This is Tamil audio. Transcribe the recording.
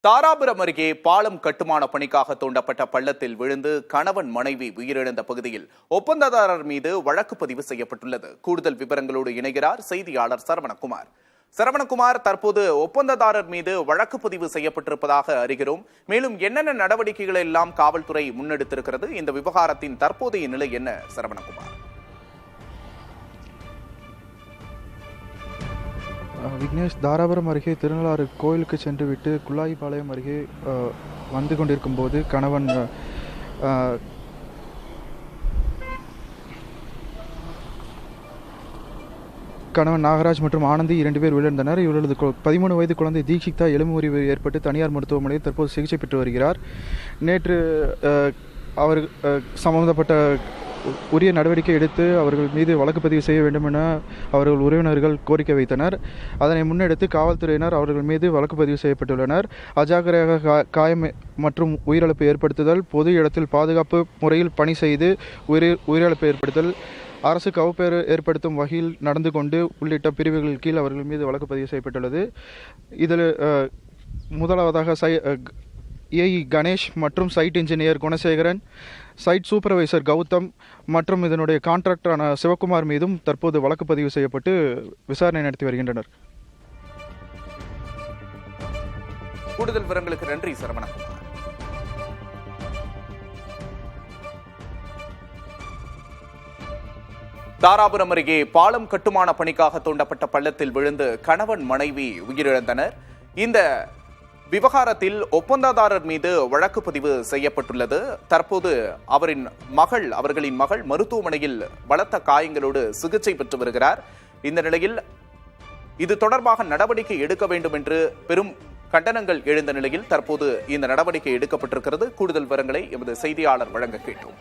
தாராபுரம் அருகே பாலம் கட்டுமான பணிக்காக தோண்டப்பட்ட பள்ளத்தில் விழுந்து கணவன் மனைவி உயிரிழந்த பகுதியில் ஒப்பந்ததாரர் மீது வழக்கு பதிவு செய்யப்பட்டுள்ளது. கூடுதல் விவரங்களோடு இணைகிறார் செய்தியாளர் சரவணகுமார். சரவணகுமார், தற்போது ஒப்பந்ததாரர் மீது வழக்கு பதிவு செய்யப்பட்டிருப்பதாக அறிகிறோம். மேலும் என்னென்ன நடவடிக்கைகள் எல்லாம் காவல்துறை முன்னெடுத்திருக்கிறது? இந்த விவகாரத்தின் தற்போதைய நிலை என்ன சரவணகுமார்? விக்னேஷ், தாராபுரம் அருகே திருநள்ளாறு கோயிலுக்கு சென்றுவிட்டு குள்ளாயிபாளையம் அருகே வந்து கொண்டிருக்கும் போது கணவன் நாகராஜ் மற்றும் ஆனந்தி 2 பேர் உயிரிழந்தனர். இவர்களது 13 வயது குழந்தை தீக்ஷிதா எலும்பு முறிவு ஏற்பட்டு தனியார் மருத்துவமனையில் தற்போது சிகிச்சை பெற்று வருகிறார். நேற்று அவர் சம்பந்தப்பட்ட உரிய நடவடிக்கை எடுத்து அவர்கள் மீது வழக்கு பதிவு செய்ய வேண்டும் என அவர்கள் உறவினர்கள் கோரிக்கை வைத்தனர். அதனை முன்னெடுத்து காவல்துறையினர் அவர்கள் மீது வழக்கு பதிவு செய்யப்பட்டுள்ளனர். அஜாக்கிரதையாக காயம் மற்றும் உயிரிழப்பு ஏற்படுத்துதல், பொது இடத்தில் பாதுகாப்பு முறையில் பணி செய்து உயிரிழப்பு ஏற்படுத்தல், அரசுக்கு அவப்பேறு ஏற்படுத்தும் வகையில் நடந்து கொண்டு உள்ளிட்ட பிரிவுகளின் கீழ் அவர்கள் மீது வழக்கு பதிவு செய்யப்பட்டுள்ளது. இதில் முதலாவதாக ஏஇ கணேஷ் மற்றும் site engineer Gunasekaran, site supervisor Gautham மற்றும் இதனுடைய கான்ட்ராக்டரான சிவகுமார் மீதும் தற்போது வழக்கு பதிவு செய்யப்பட்டு விசாரணை நடத்தி வருகின்றனர். கூடுதல் விவரங்களுக்கு நன்றி சரவணகுமார். தாராபுரம் அருகே பாலம் கட்டுமான பணிக்காக தோண்டப்பட்ட பள்ளத்தில் விழுந்து கணவன் மனைவி உயிரிழந்தனர். இந்த விவகாரத்தில் ஒப்பந்ததாரர் மீது வழக்கு பதிவு செய்யப்பட்டுள்ளது. தற்போது அவர்களின் மகள் மருத்துவமனையில் பலத்த காயங்களோடு சிகிச்சை பெற்று வருகிறார். இந்த நிலையில் இது தொடர்பாக நடவடிக்கை எடுக்க வேண்டும் என்று பெரும் கண்டனங்கள் எழுந்த நிலையில் தற்போது இந்த நடவடிக்கை எடுக்கப்பட்டிருக்கிறது. கூடுதல் விவரங்களை எமது செய்தியாளர் வழங்க கேட்டோம்.